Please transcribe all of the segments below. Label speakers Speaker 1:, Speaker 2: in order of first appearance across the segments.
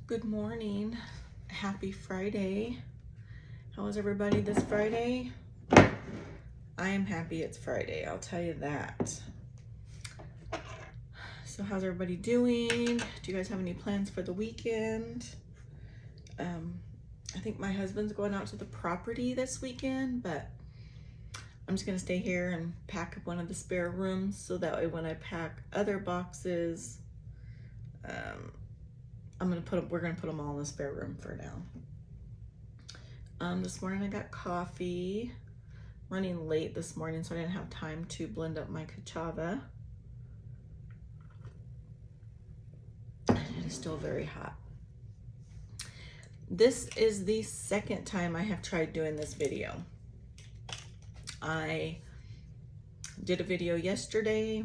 Speaker 1: Good morning. Happy Friday. How is everybody this Friday? I am happy it's Friday, I'll tell you that. So how's everybody doing? Do you guys have any plans for the weekend? I think my husband's going out to the property this weekend, but I'm just gonna stay here and pack up one of the spare rooms so that way when I pack other boxes, we're gonna put them all in the spare room for now. This morning I got coffee. Running late this morning, so I didn't have time to blend up my cachava. And it is still very hot. This is the second time I have tried doing this video. I did a video yesterday.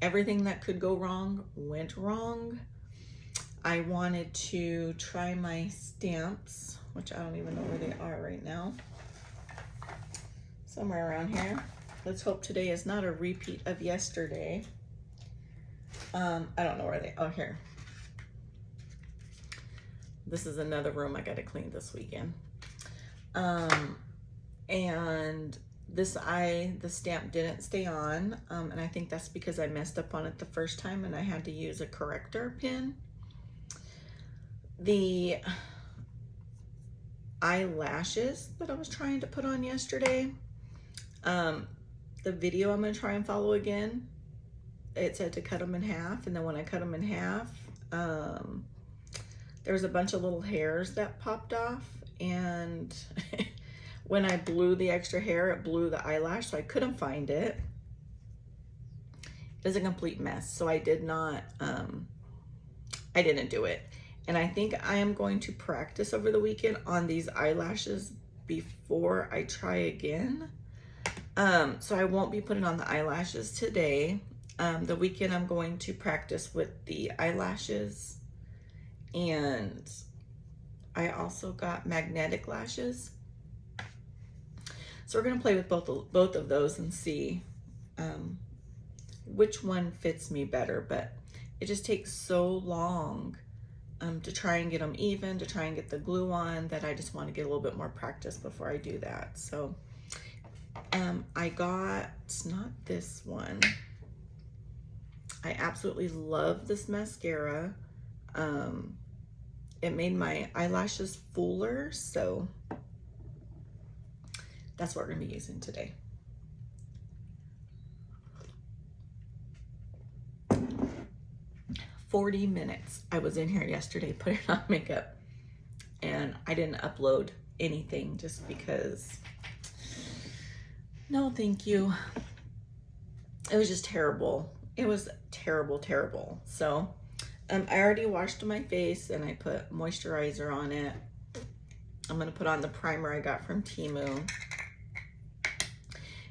Speaker 1: Everything that could go wrong went wrong. I wanted to try my stamps, which I don't even know where they are right now. Somewhere around here. Let's hope today is not a repeat of yesterday. I don't know where they, oh, here. This is another room I gotta clean this weekend. And the stamp didn't stay on, and I think that's because I messed up on it the first time and I had to use a corrector pin. The eyelashes that I was trying to put on yesterday, the video I'm gonna try and follow again, it said to cut them in half, and then when I cut them in half, there was a bunch of little hairs that popped off, and when I blew the extra hair, it blew the eyelash, so I couldn't find it. It was a complete mess, so I didn't do it. And I think I am going to practice over the weekend on these eyelashes before I try again. So I won't be putting on the eyelashes today. The weekend I'm going to practice with the eyelashes, and I also got magnetic lashes. So we're gonna play with both of those and see which one fits me better, but it just takes so long to try and get them even, to try and get the glue on, that I just want to get a little bit more practice before I do that. So I got, not this one. I absolutely love this mascara. It made my eyelashes fuller, so that's what we're gonna be using today. "40 minutes. I was in here yesterday putting on makeup, and I didn't upload anything just because, no thank you. It was just terrible. It was terrible. So I already washed my face and I put moisturizer on it. I'm gonna put on the primer I got from Temu.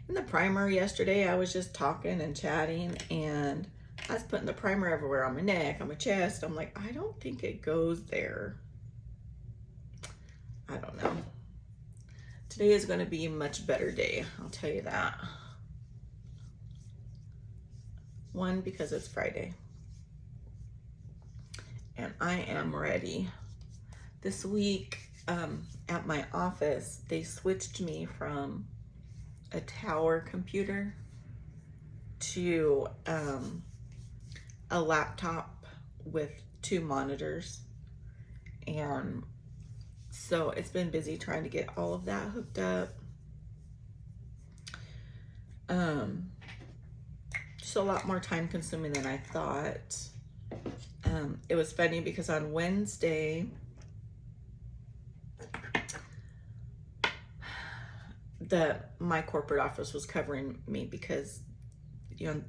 Speaker 1: In the primer yesterday, I was just talking and chatting, and I was putting the primer everywhere, on my neck, on my chest. I'm like, I don't think it goes there. I don't know. Today is gonna be a much better day, I'll tell you that. One, because it's Friday. And I am ready. This week at my office, they switched me from a tower computer to a laptop with 2 monitors. And so it's been busy trying to get all of that hooked up. Just a lot more time consuming than I thought. It was funny because on Wednesday, my corporate office was covering me because, you know,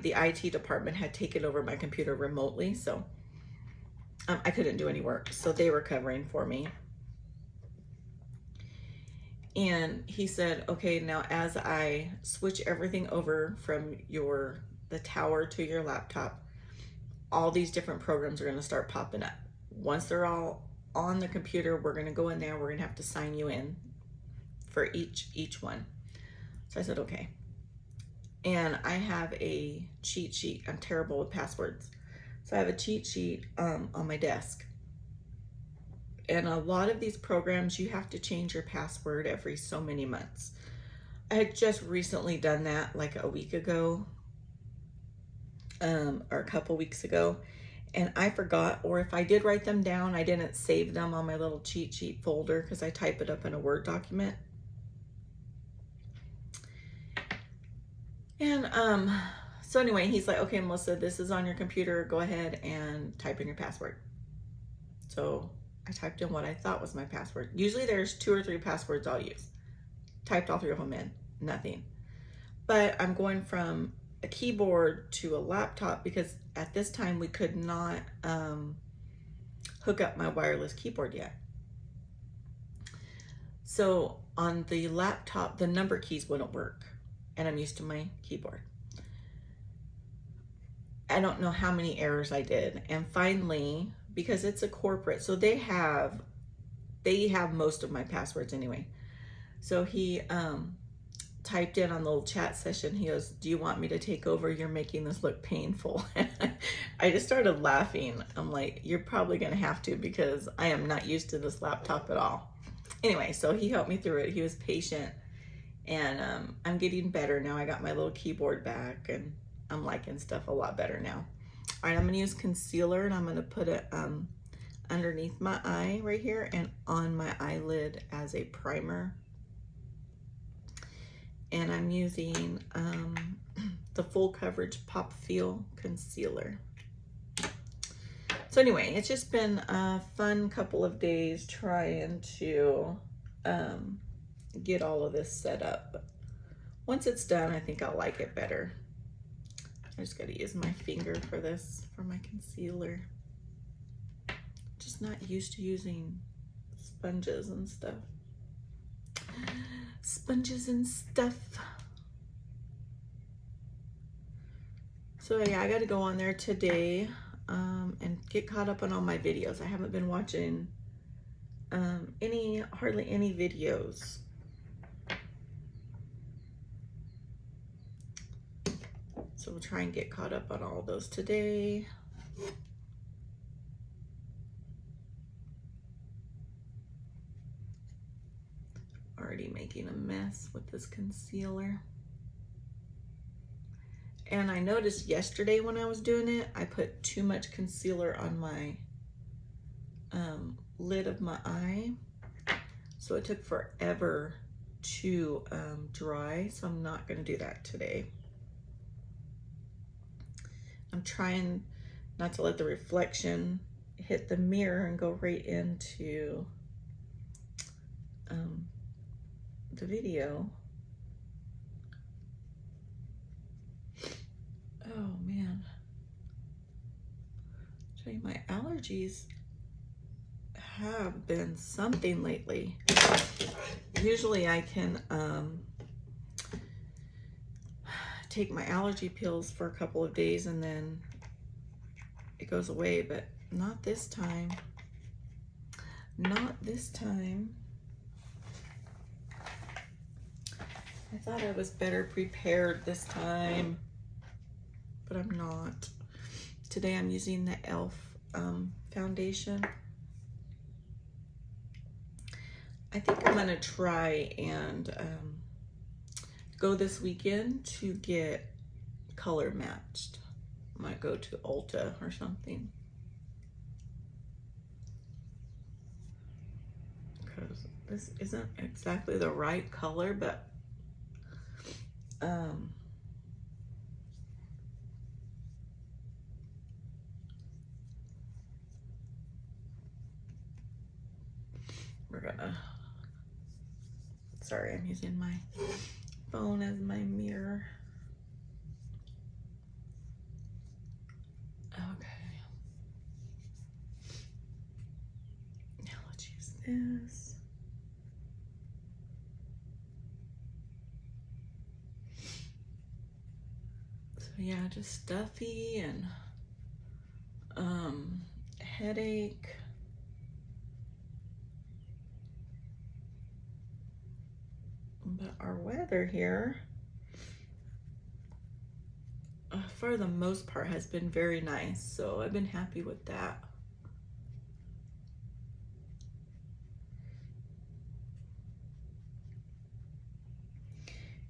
Speaker 1: the IT department had taken over my computer remotely, so I couldn't do any work, so they were covering for me. And he said, okay, now as I switch everything over from the tower to your laptop, all these different programs are going to start popping up. Once they're all on the computer, we're going to go in there, we're going to have to sign you in for each one. So I said, okay. And I have a cheat sheet. I'm terrible with passwords. So I have a cheat sheet on my desk. And a lot of these programs, you have to change your password every so many months. I had just recently done that like a week ago, or a couple weeks ago, and I forgot, or if I did write them down, I didn't save them on my little cheat sheet folder because I type it up in a Word document. And so anyway, he's like, okay, Melissa, this is on your computer. Go ahead and type in your password. So I typed in what I thought was my password. Usually there's 2 or 3 passwords I'll use. Typed all 3 of them in, nothing. But I'm going from a keyboard to a laptop because at this time we could not hook up my wireless keyboard yet. So on the laptop, the number keys wouldn't work, and I'm used to my keyboard. I don't know how many errors I did, and finally, because it's a corporate, so they have most of my passwords anyway. So he typed in on the little chat session, he goes, do you want me to take over? You're making this look painful. I just started laughing. I'm like, you're probably gonna have to, because I am not used to this laptop at all. Anyway, so he helped me through it. He was patient, and I'm getting better now. I got my little keyboard back, and I'm liking stuff a lot better now. All right, I'm gonna use concealer, and I'm gonna put it underneath my eye right here and on my eyelid as a primer. And I'm using the Full Coverage Pop Feel Concealer. So anyway, it's just been a fun couple of days trying to get all of this set up. But once it's done, I think I'll like it better. I just gotta use my finger for this, for my concealer. Just not used to using sponges and stuff. Sponges and stuff. So yeah, I got to go on there today and get caught up on all my videos. I haven't been watching hardly any videos. So we'll try and get caught up on all those today. Already making a mess with this concealer. And I noticed yesterday when I was doing it, I put too much concealer on my lid of my eye. So it took forever to dry. So I'm not gonna do that today. I'm trying not to let the reflection hit the mirror and go right into the video. Oh man, I'll tell you, my allergies have been something lately. Usually I can take my allergy pills for a couple of days and then it goes away, but not this time. Not this time. I thought I was better prepared this time, but I'm not. Today I'm using the e.l.f. Foundation. I think I'm gonna try and go this weekend to get color matched. Might go to Ulta or something, because this isn't exactly the right color, but we're gonna, sorry, I'm using my phone as my mirror. Okay. Now let's use this. So yeah, just stuffy and headache. But our weather here for the most part has been very nice, so I've been happy with that.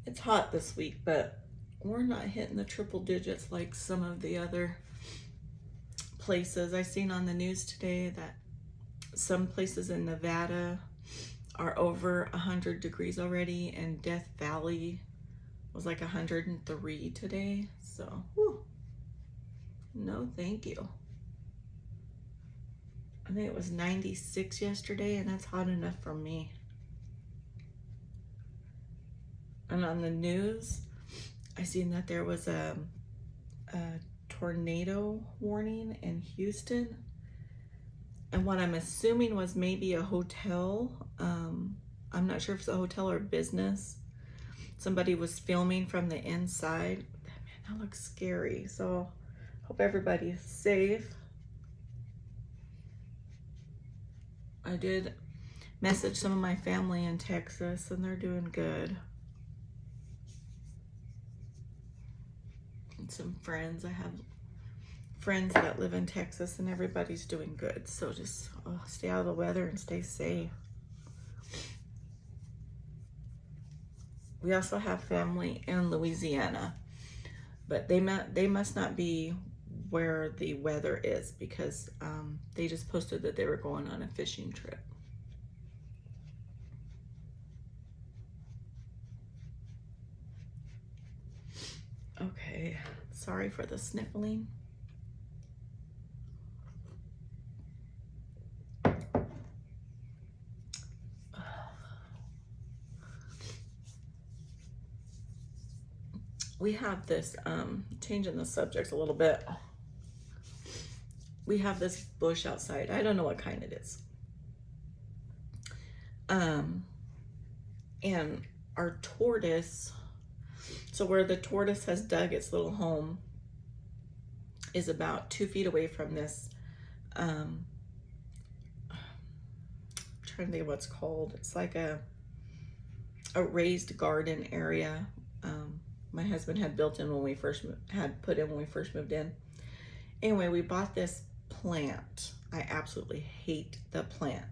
Speaker 1: It's hot this week, but we're not hitting the triple digits like some of the other places. I seen on the news today that some places in Nevada are over 100 degrees already, and Death Valley was like 103 today. So, whew, no thank you. I think it was 96 yesterday, and that's hot enough for me. And on the news, I seen that there was a tornado warning in Houston. And what I'm assuming was maybe a hotel. I'm not sure if it's a hotel or business. Somebody was filming from the inside. Man, that looks scary. So hope everybody's safe. I did message some of my family in Texas, and they're doing good. And some friends. I have friends that live in Texas, and everybody's doing good. So just stay out of the weather and stay safe. We also have family in Louisiana, but they must not be where the weather is, because they just posted that they were going on a fishing trip. Okay, sorry for the sniffling. We have this, changing the subject a little bit. We have this bush outside. I don't know what kind it is. And our tortoise, so where the tortoise has dug its little home is about 2 feet away from this, I'm trying to think of what's called. It's like a raised garden area. My husband had built in when we first put in when we first moved in. Anyway, we bought this plant. I absolutely hate the plant.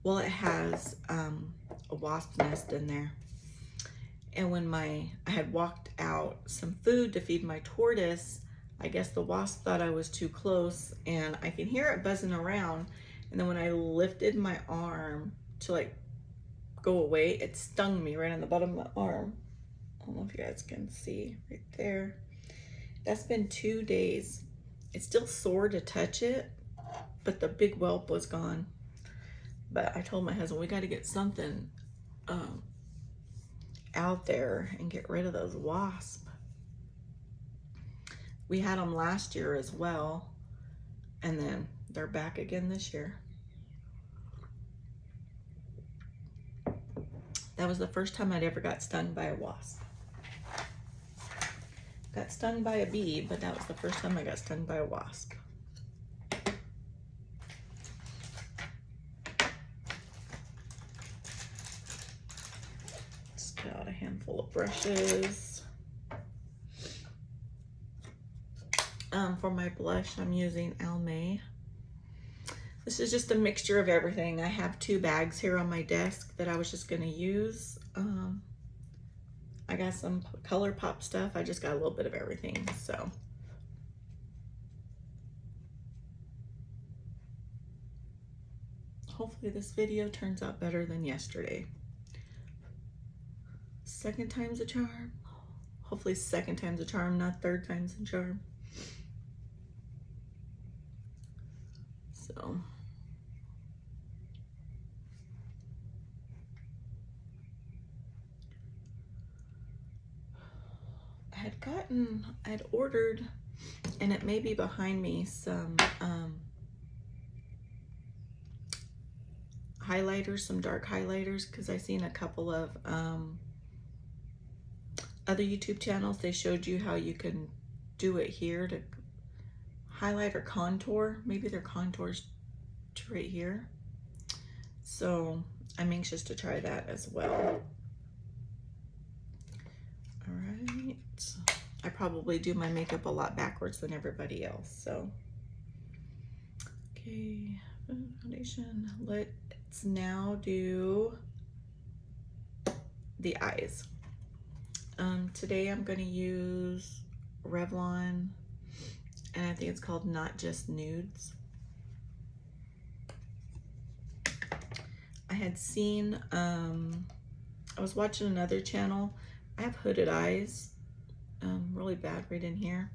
Speaker 1: Well, it has a wasp nest in there. And when I had walked out some food to feed my tortoise, I guess the wasp thought I was too close, and I can hear it buzzing around. And then when I lifted my arm to like go away, it stung me right on the bottom of my arm. I don't know if you guys can see right there. That's been 2 days. It's still sore to touch it, but the big whelp was gone. But I told my husband, we got to get something out there and get rid of those wasps. We had them last year as well, and then they're back again this year. That was the first time I'd ever got stung by a wasp. Got stung by a bee, but that was the first time I got stung by a wasp. Just got a handful of brushes. For my blush, I'm using Almay. This is just a mixture of everything. I have 2 bags here on my desk that I was just gonna use. I got some ColourPop stuff. I just got a little bit of everything, so. Hopefully this video turns out better than yesterday. Second time's a charm. Hopefully second time's a charm, not third time's a charm. So. I'd ordered, and it may be behind me, some highlighters, some dark highlighters, because I seen a couple of other YouTube channels. They showed you how you can do it here to highlight or contour. Maybe they're contours to right here. So I'm anxious to try that as well. All right. I probably do my makeup a lot backwards than everybody else, so. Okay, foundation. Let's now do the eyes. Today I'm going to use Revlon, and I think it's called Not Just Nudes. I had seen, I was watching another channel. I have hooded eyes, really bad right in here.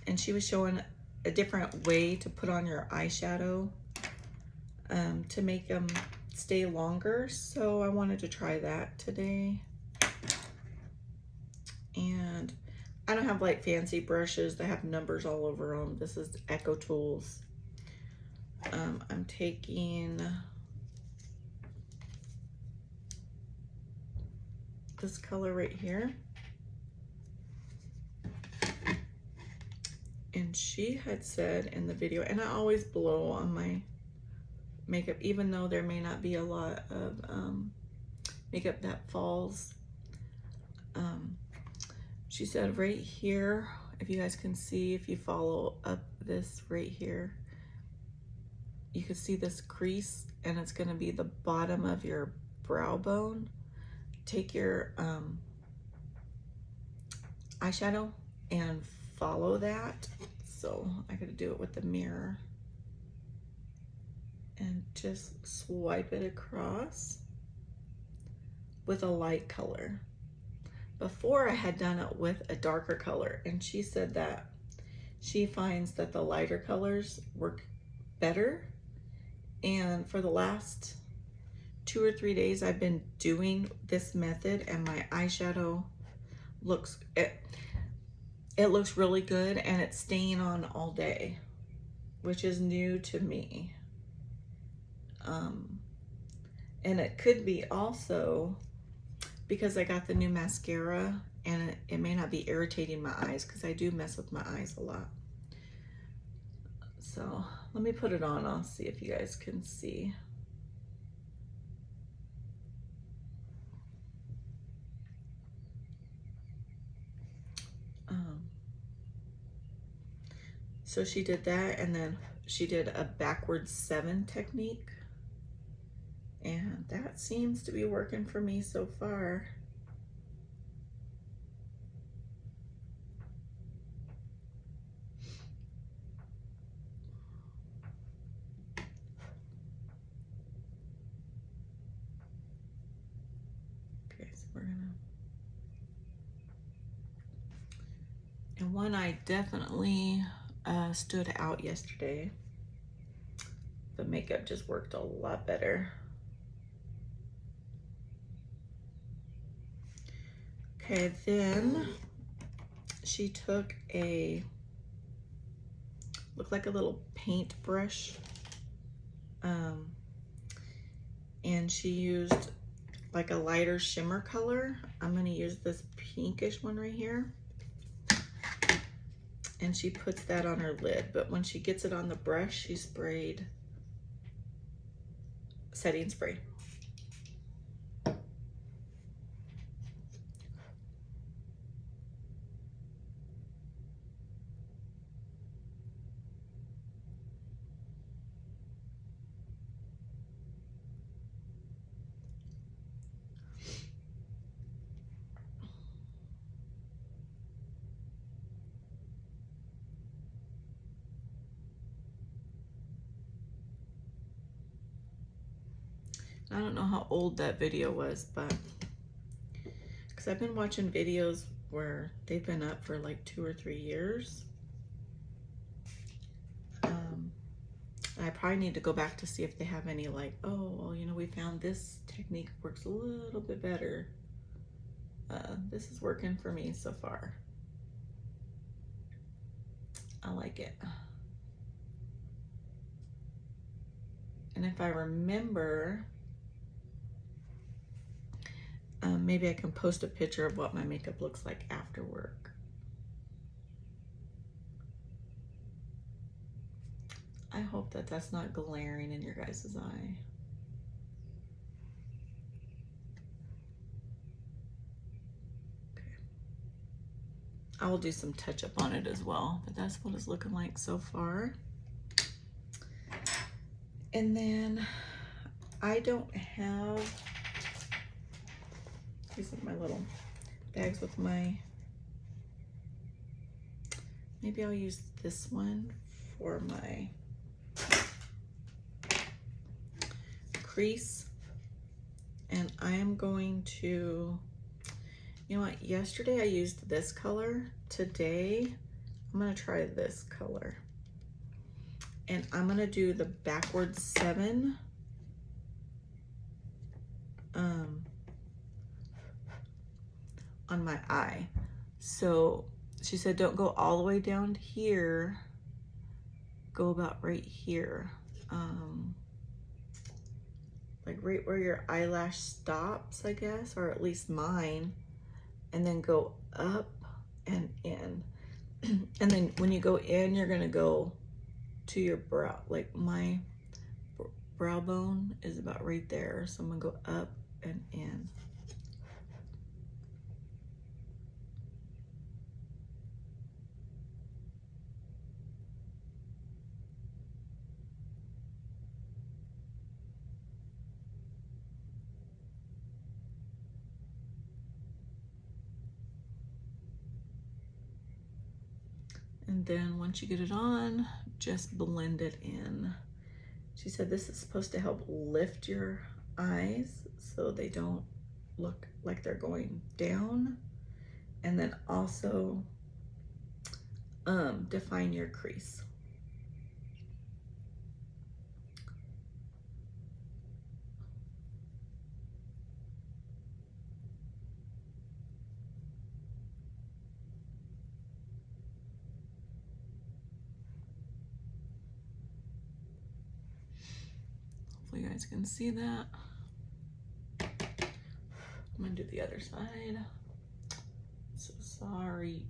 Speaker 1: And she was showing a different way to put on your eyeshadow to make them stay longer. So I wanted to try that today. And I don't have like fancy brushes that have numbers all over them. This is Echo Tools. I'm taking this color right here. And she had said in the video, and I always blow on my makeup, even though there may not be a lot of makeup that falls. She said right here, if you guys can see, if you follow up this right here, you can see this crease, and it's going to be the bottom of your brow bone. Take your eyeshadow and follow that. So I gotta do it with the mirror and just swipe it across with a light color. Before I had done it with a darker color, and she said that she finds that the lighter colors work better. And for the last 2 or 3 days I've been doing this method, and my eyeshadow looks, it looks really good, and it's staying on all day, which is new to me. And it could be also because I got the new mascara, and it may not be irritating my eyes, because I do mess with my eyes a lot. So let me put it on. I'll see if you guys can see. So she did that, and then she did a backwards 7 technique, and that seems to be working for me so far. Okay, so we're gonna, and one eye definitely stood out yesterday. The makeup just worked a lot better. Okay, then she took a, looked like a little paint brush, and she used like a lighter shimmer color. I'm gonna use this pinkish one right here. And she puts that on her lid, but when she gets it on the brush, she sprayed setting spray. I don't know how old that video was, but because I've been watching videos where they've been up for like 2 or 3 years. I probably need to go back to see if they have any like, oh, well, you know, we found this technique works a little bit better. This is working for me so far. I like it. And if I remember, maybe I can post a picture of what my makeup looks like after work. I hope that that's not glaring in your guys' eye. Okay. I will do some touch up on it as well, but that's what it's looking like so far. And then I don't have, these are my little bags with my, maybe I'll use this one for my crease. And I am going to, you know what, yesterday I used this color. Today, I'm gonna try this color. And I'm gonna do the backwards 7. On my eye. So she said, don't go all the way down to here. Go about right here. Like right where your eyelash stops, I guess, or at least mine. And then go up and in. And then when you go in, you're gonna go to your brow. Like my brow bone is about right there. So I'm gonna go up and in. And then once you get it on, just blend it in. She said this is supposed to help lift your eyes so they don't look like they're going down. And then also define your crease. Hopefully you guys can see that. I'm gonna do the other side. So sorry.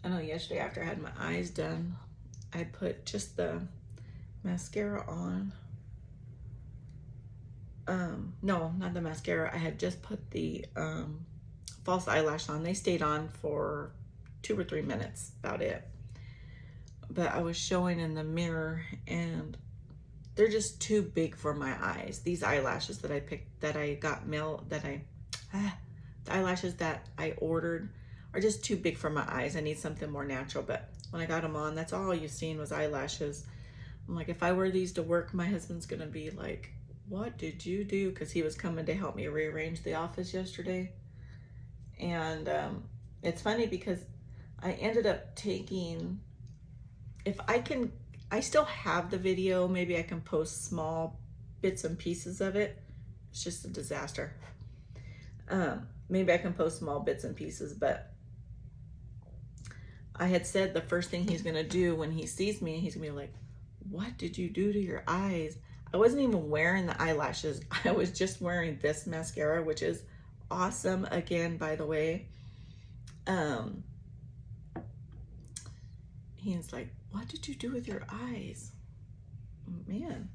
Speaker 1: I know yesterday after I had my eyes done, I put just the mascara on. No, not the mascara. I had just put the false eyelash on. They stayed on for 2 or 3 minutes, about it. But I was showing in the mirror and they're just too big for my eyes. These eyelashes that I picked, that I got the eyelashes that I ordered are just too big for my eyes. I need something more natural. But when I got them on, that's all you've seen was eyelashes. I'm like, if I wear these to work, my husband's gonna be like, what did you do? Because he was coming to help me rearrange the office yesterday. And it's funny because I ended up taking, if I can, I still have the video. Maybe I can post small bits and pieces of it. It's just a disaster. Maybe I can post small bits and pieces, but I had said the first thing he's gonna do when he sees me, he's gonna be like, what did you do to your eyes? I wasn't even wearing the eyelashes. I was just wearing this mascara, which is awesome again, by the way. He's like, what did you do with your eyes? Man,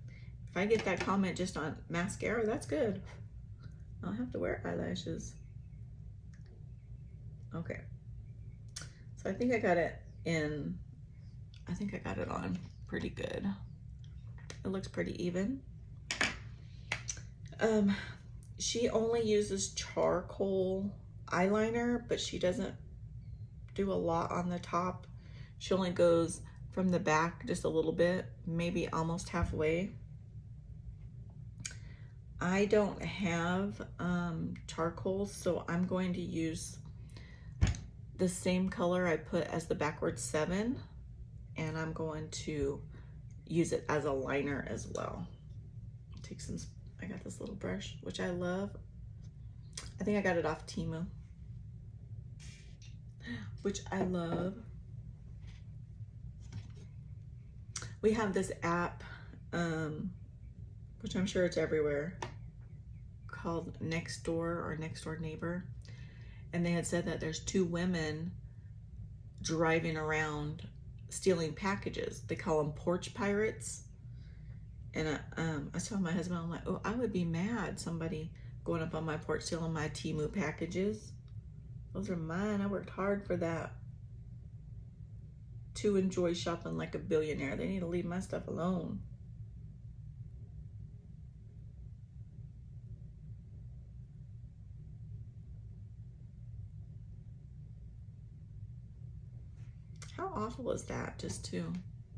Speaker 1: if I get that comment just on mascara, that's good. I don't have to wear eyelashes. Okay. So I think I got it in, I think I got it on pretty good. It looks pretty even. She only uses charcoal eyeliner, but she doesn't do a lot on the top. She only goes from the back just a little bit, maybe almost halfway. I don't have charcoal, so I'm going to use the same color I put as the backwards 7, and I'm going to use it as a liner as well. Take some, I got this little brush, which I love. I think I got it off Temu, which I love. We have this app, which I'm sure it's everywhere, called Nextdoor or Next Door Neighbor. And they had said that there's 2 women driving around stealing packages. They call them porch pirates. And I was telling my husband, I'm like, oh, I would be mad somebody going up on my porch stealing my Temu packages. Those are mine. I worked hard for that. To enjoy shopping like a billionaire. They need to leave my stuff alone. How awful is that, just to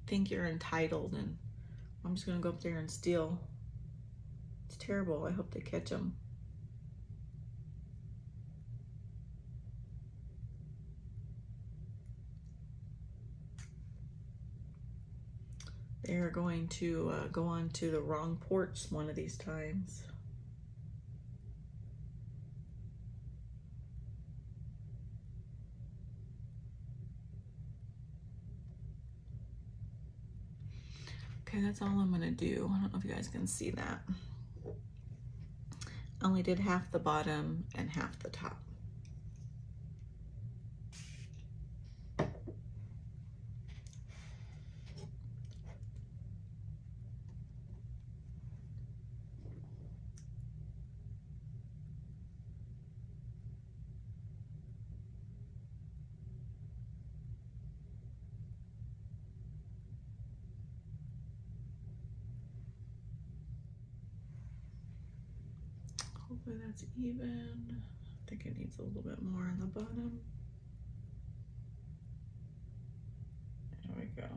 Speaker 1: think you're entitled and I'm just gonna go up there and steal. It's terrible. I hope they catch them. They're going to go on to the wrong porch one of these times. Okay, that's all I'm gonna do. I don't know if you guys can see that. I only did half the bottom and half the top. Hopefully that's even. I think it needs a little bit more on the bottom. There we go.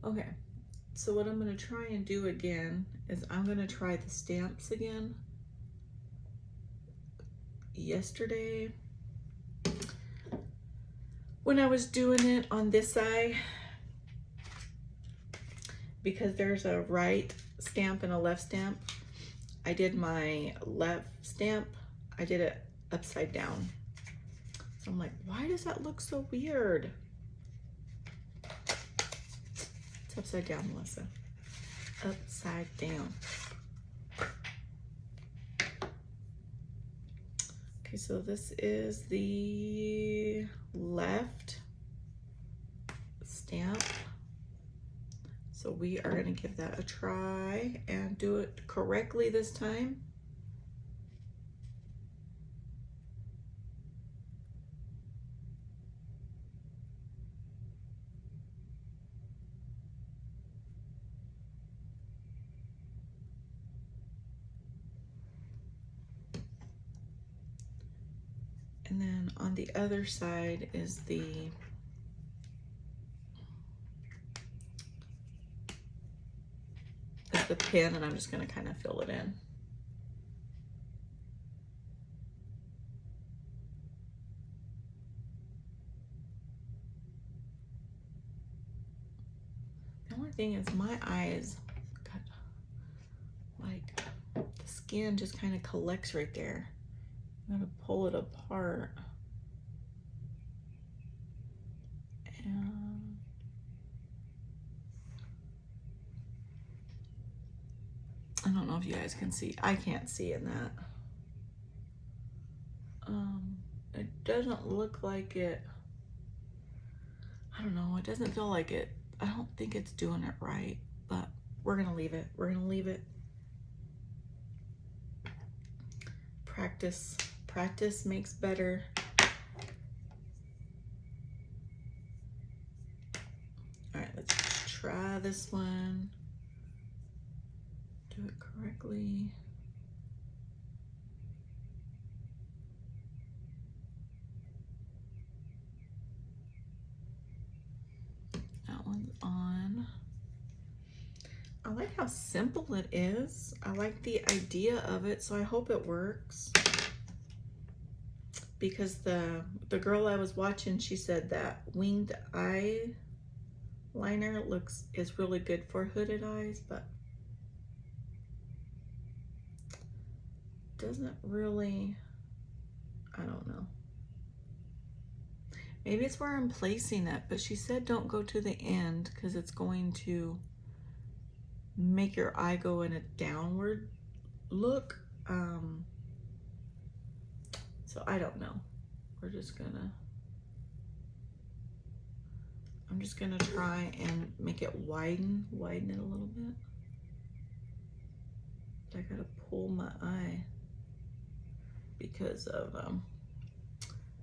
Speaker 1: Okay, so what I'm gonna try and do again is I'm gonna try the stamps again. Yesterday, when I was doing it on this side, because there's a right stamp and a left stamp, I did my left stamp, I did it upside down. So I'm like, why does that look so weird? It's upside down, Melissa. Upside down. Okay, so this is the left stamp. So we are gonna give that a try and do it correctly this time. And then on the other side is the pin, and I'm just going to kind of fill it in. The only thing is my eyes got, like, the skin just kind of collects right there. I'm going to pull it apart. And I don't know if you guys can see. I can't see in that. It doesn't look like it. I don't know. It doesn't feel like it. I don't think it's doing it right, but we're going to leave it. We're going to leave it. Practice. Practice makes better. All right, let's try this one. Do it correctly. That one's on. I like how simple it is. I like the idea of it, so I hope it works. Because the girl I was watching, she said that winged eye liner is really good for hooded eyes, but doesn't really, I don't know. Maybe it's where I'm placing it, but she said don't go to the end because it's going to make your eye go in a downward look. So I don't know. We're just gonna I'm just gonna try and make it widen it a little bit. But I gotta pull my eye because of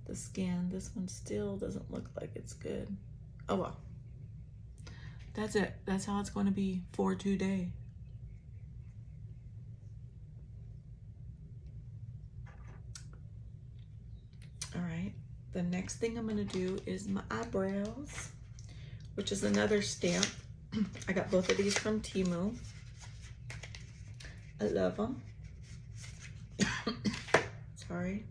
Speaker 1: the skin. This one still doesn't look like it's good. Oh well. That's it. That's how it's going to be for today. All right. The next thing I'm going to do is my eyebrows, which is another stamp. I got both of these from Temu. I love them. Sorry.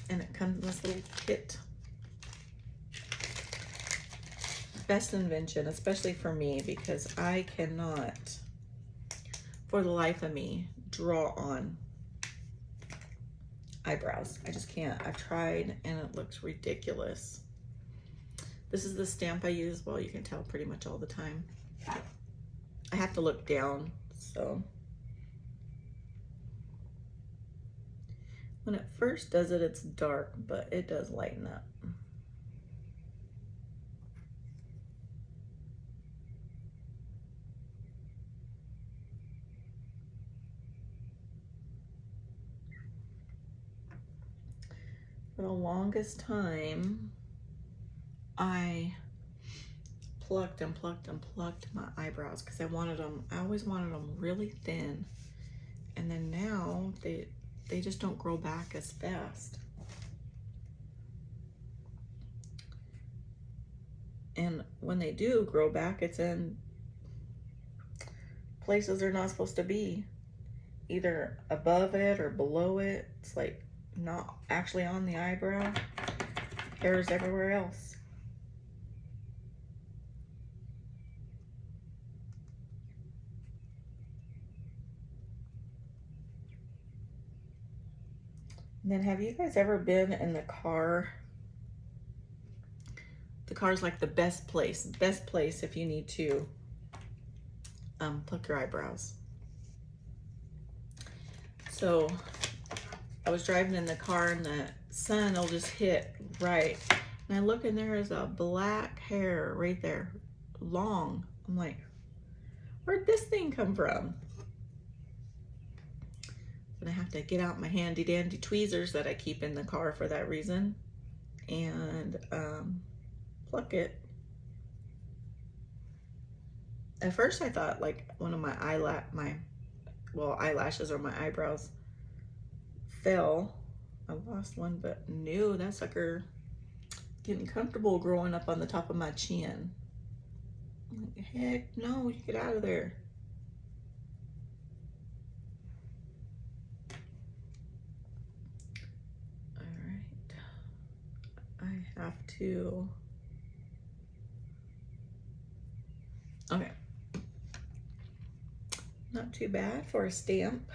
Speaker 1: And it comes in this little kit. Best invention, especially for me, because I cannot, for the life of me, draw on eyebrows. I just can't. I've tried and it looks ridiculous. This is the stamp I use, well, you can tell pretty much all the time. I have to look down, so. When it first does it, it's dark, but it does lighten up. For the longest time, I plucked and plucked and plucked my eyebrows because I always wanted them really thin. And then now they just don't grow back as fast. And when they do grow back, it's in places they're not supposed to be. Either above it or below it. It's like not actually on the eyebrow. Hairs everywhere else. And then have you guys ever been in the car? The car's like the best place if you need to pluck your eyebrows. So I was driving in the car and the sun will just hit right. And I look and there is a black hair right there, long. I'm like, where'd this thing come from? And I have to get out my handy dandy tweezers that I keep in the car for that reason and pluck it. At first I thought like one of my eyelashes or my eyebrows fell. I lost one, but no, that sucker getting comfortable growing up on the top of my chin. I'm like, heck no, you get out of there. All right, I have to, okay. Not too bad for a stamp.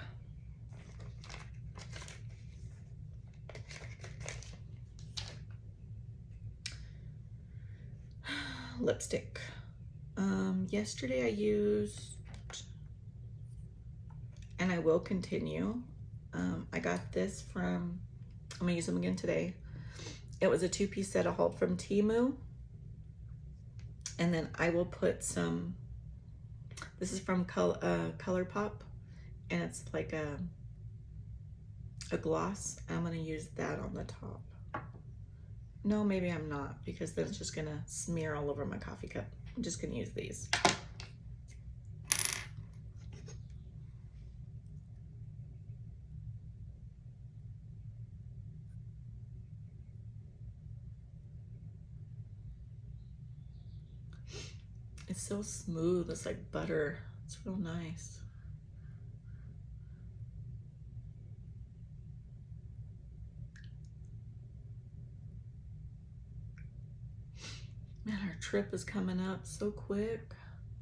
Speaker 1: Lipstick. Yesterday I used, and I will continue. I got this from, I'm gonna use them again today. It was a 2-piece set of Halt from Temu. And then I will put some, this is from ColourPop, and it's like a gloss. I'm gonna use that on the top. No, maybe I'm not, because then it's just gonna smear all over my coffee cup. I'm just gonna use these. It's so smooth, it's like butter. It's real nice. Man, our trip is coming up so quick.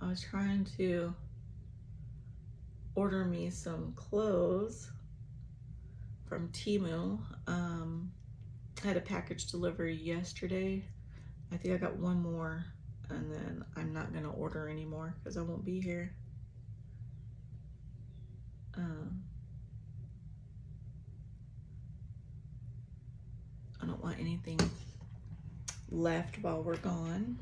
Speaker 1: I was trying to order me some clothes from Temu. I had a package delivery yesterday. I think I got one more, and then I'm not gonna order anymore because I won't be here. I don't want anything left while we're gone.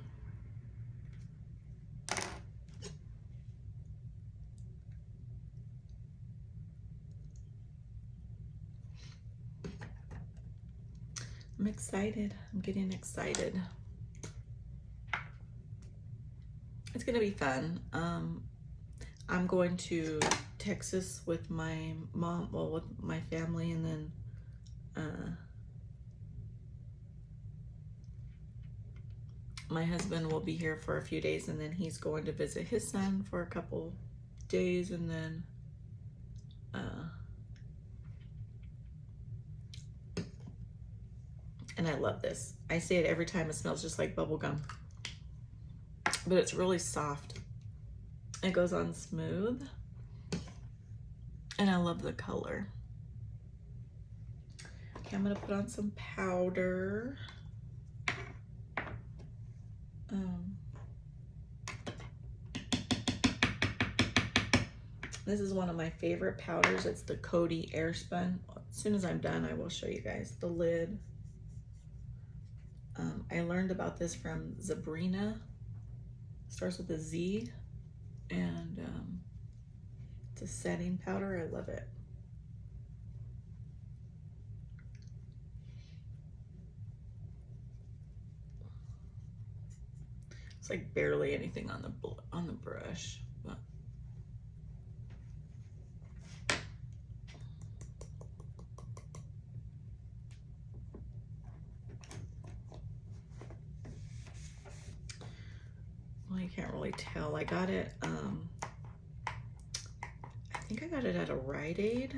Speaker 1: I'm excited. I'm getting excited. It's gonna be fun. I'm going to Texas with my mom, well, with my family, and then my husband will be here for a few days, and then he's going to visit his son for a couple days, and then and I love this. I say it every time. It smells just like bubble gum, but it's really soft. It goes on smooth, and I love the color. Okay, I'm gonna put on some powder. This is one of my favorite powders. It's the Coty Airspun. As soon as I'm done, I will show you guys the lid. I learned about this from Zabrina. Starts with a Z, and it's a setting powder. I love it. It's like barely anything on the brush, but well, you can't really tell. I got it. I think I got it at a Rite Aid,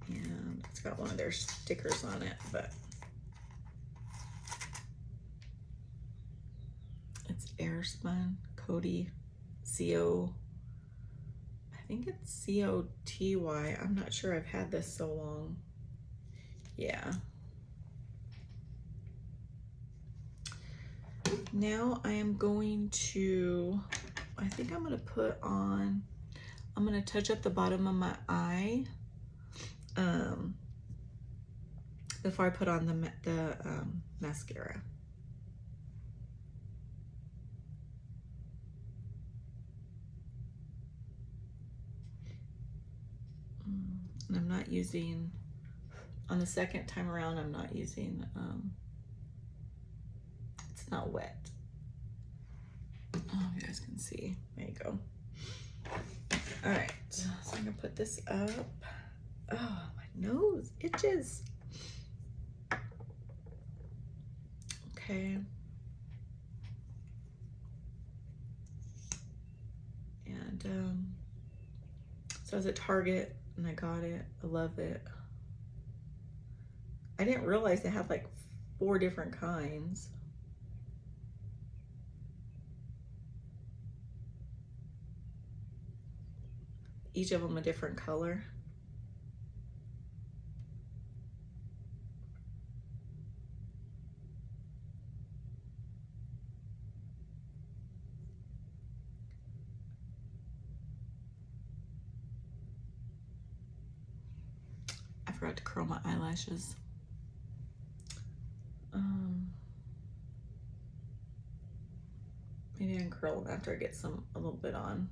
Speaker 1: and it's got one of their stickers on it, but it's Airspun Coty C-O, I think it's C-O-T-Y. I'm not sure, I've had this so long. Yeah. Now I am going to, I think I'm gonna put on, I'm gonna touch up the bottom of my eye before I put on the mascara. And I'm not using, on the second time around, I'm not using, it's not wet. Oh, you guys can see. There you go. All right, so I'm gonna put this up. Oh, my nose itches. Okay. And so I was at Target and I got it. I love it. I didn't realize they had like 4 different kinds. Each of them a different color. I forgot to curl my eyelashes. Maybe I can curl them after I get a little bit on.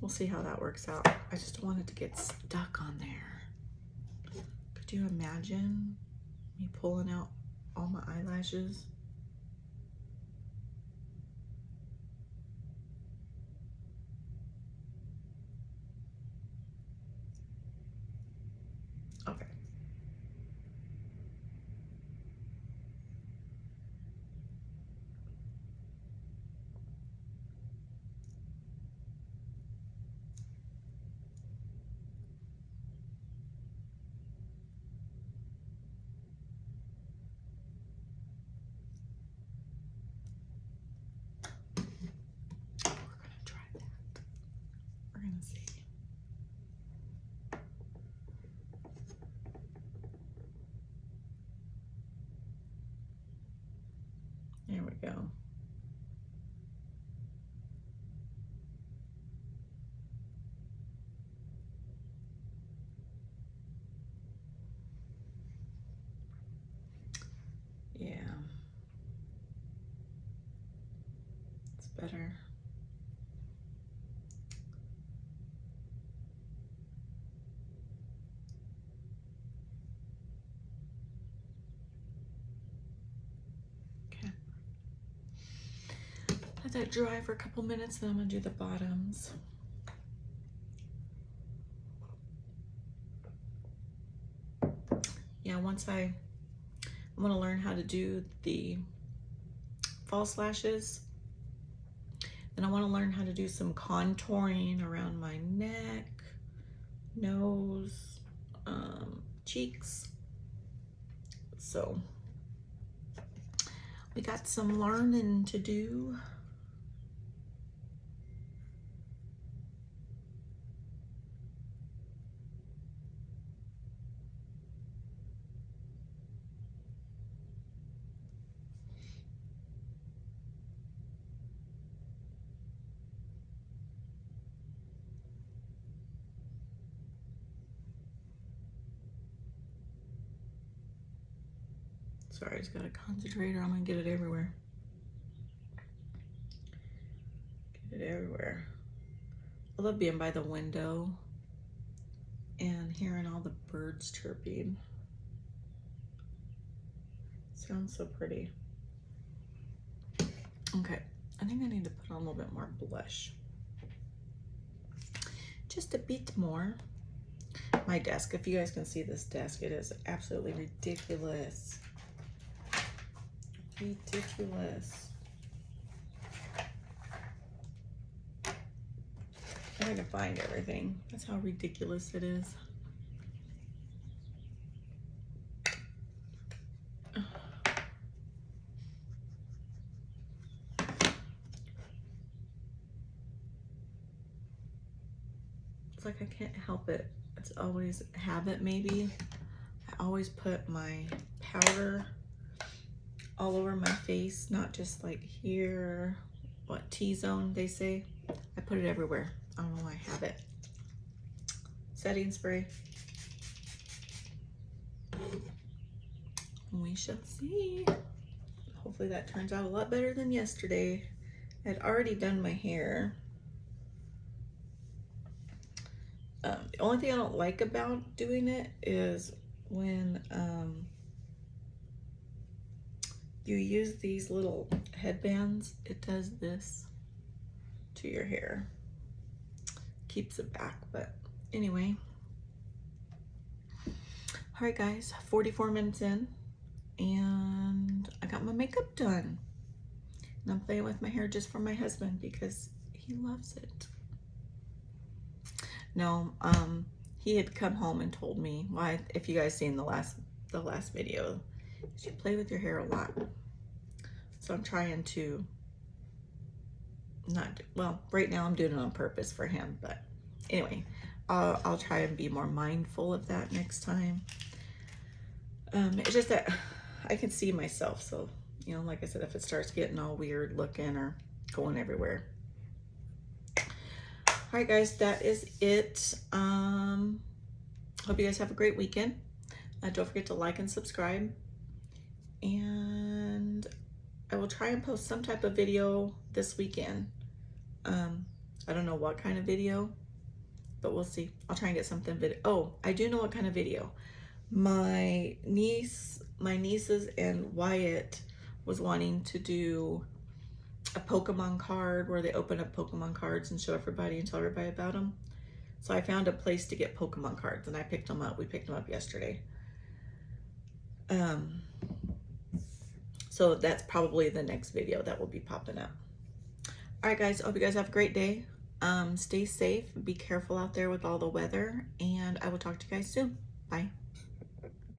Speaker 1: We'll see how that works out. I just don't want it to get stuck on there. Could you imagine me pulling out all my eyelashes? Okay. gonna see. There we go. Yeah. It's better. Let that dry for a couple minutes, then I'm gonna do the bottoms. Yeah, I'm gonna learn how to do the false lashes. Then I wanna learn how to do some contouring around my neck, nose, cheeks. So we got some learning to do. Sorry, I just gotta concentrate or I'm gonna get it everywhere. Get it everywhere. I love being by the window and hearing all the birds chirping. Sounds so pretty. Okay, I think I need to put on a little bit more blush. Just a bit more. My desk, if you guys can see this desk, it is absolutely ridiculous. Ridiculous. I had to find everything. That's how ridiculous it is. It's like I can't help it. It's always a habit maybe. I always put my powder all over my face, not just like here, what T-zone they say. I put it everywhere. I don't know why I have it. Setting spray. We shall see. Hopefully that turns out a lot better than yesterday. I'd already done my hair. The only thing I don't like about doing it is when you use these little headbands, it does this to your hair. Keeps it back, but anyway. All right, guys, 44 minutes in, and I got my makeup done. And I'm playing with my hair just for my husband because he loves it. No, he had come home and told me, why, if you guys seen the last video, you play with your hair a lot. So I'm trying to well, right now I'm doing it on purpose for him, but anyway, I'll try and be more mindful of that next time. It's just that I can see myself, so, you know, like I said, if it starts getting all weird looking or going everywhere. All right, guys, that is it. Hope you guys have a great weekend. Don't forget to like and subscribe. And I will try and post some type of video this weekend. I don't know what kind of video, but we'll see. I'll try and get something video. Oh, I do know what kind of video. My nieces and Wyatt was wanting to do a Pokemon card where they open up Pokemon cards and show everybody and tell everybody about them. So I found a place to get Pokemon cards and I picked them up. We picked them up yesterday. So that's probably the next video that will be popping up. All right, guys, I hope you guys have a great day. Stay safe, be careful out there with all the weather, and I will talk to you guys soon. Bye.